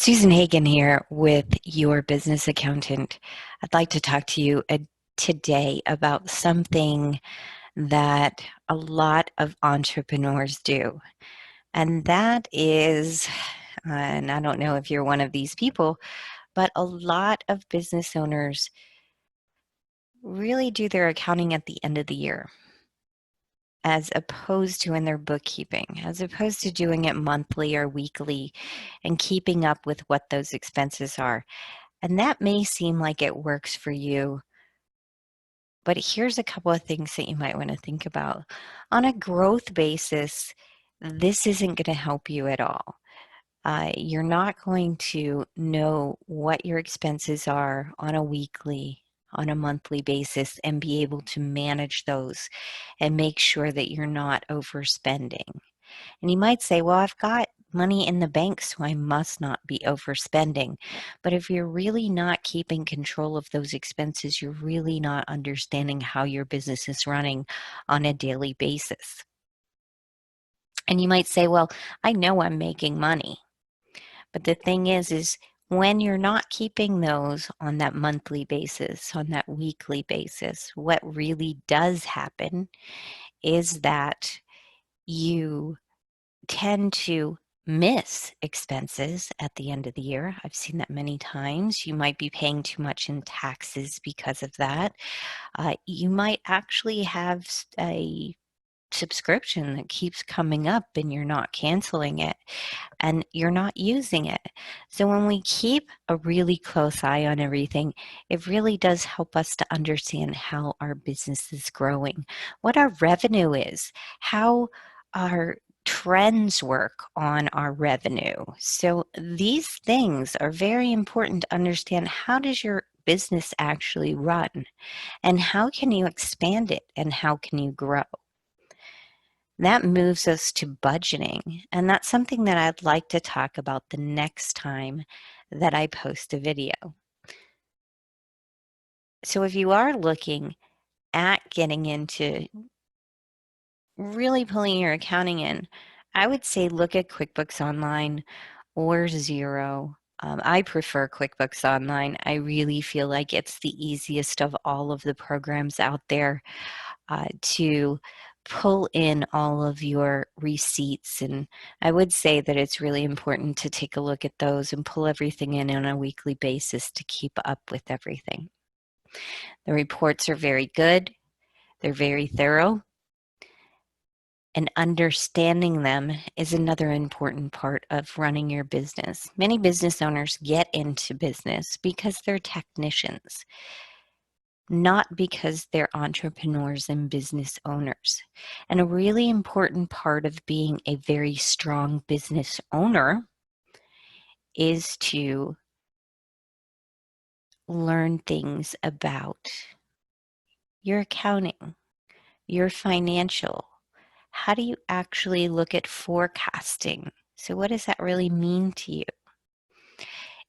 Susan Hagen here with Your Business Accountant. I'd like to talk to you today about something that a lot of entrepreneurs do. And that is, and I don't know if you're one of these people, but a lot of business owners really do their accounting at the end of the year, as opposed to in their bookkeeping, as opposed to doing it monthly or weekly and keeping up with what those expenses are. And that may seem like it works for you, but here's a couple of things that you might want to think about. On a growth basis, this isn't going to help you at all. You're not going to know what your expenses are on a weekly, on a monthly basis and be able to manage those and make sure that you're not overspending. And you might say, well, I've got money in the bank, so I must not be overspending. But if you're really not keeping control of those expenses, you're really not understanding how your business is running on a daily basis. And you might say, well, I know I'm making money. But the thing is when you're not keeping those on that monthly basis, on that weekly basis, what really does happen is that you tend to miss expenses at the end of the year. I've seen that many times. You might be paying too much in taxes because of that. You might actually have a subscription that keeps coming up and you're not canceling it and you're not using it. So when we keep a really close eye on everything, it really does help us to understand how our business is growing, what our revenue is, how our trends work on our revenue. So these things are very important to understand. How does your business actually run and how can you expand it and how can you grow? That moves us to budgeting, and that's something that I'd like to talk about the next time that I post a video. So if you are looking at getting into really pulling your accounting in, I would say look at QuickBooks Online or Xero. I prefer QuickBooks Online. I really feel like it's the easiest of all of the programs out there to pull in all of your receipts. And I would say that it's really important to take a look at those and pull everything in on a weekly basis to keep up with everything. The reports are very good. They're very thorough. And understanding them is another important part of running your business. Many business owners get into business because they're technicians, not because they're entrepreneurs and business owners. And a really important part of being a very strong business owner is to learn things about your accounting, your financial. How do you actually look at forecasting? So what does that really mean to you?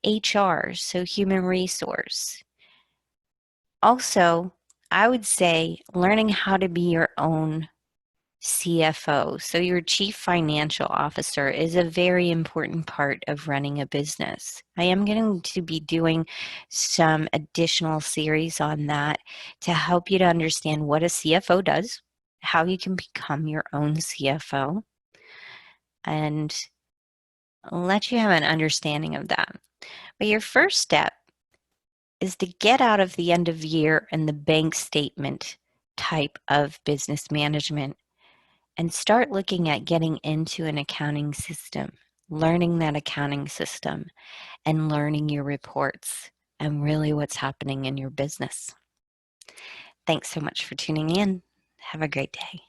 HR, so human resource. Also, I would say learning how to be your own CFO. So your chief financial officer is a very important part of running a business. I am going to be doing some additional series on that to help you to understand what a CFO does, how you can become your own CFO, and let you have an understanding of that. But your first step is to get out of the end of year and the bank statement type of business management and start looking at getting into an accounting system, learning that accounting system, and learning your reports and really what's happening in your business. Thanks so much for tuning in. Have a great day.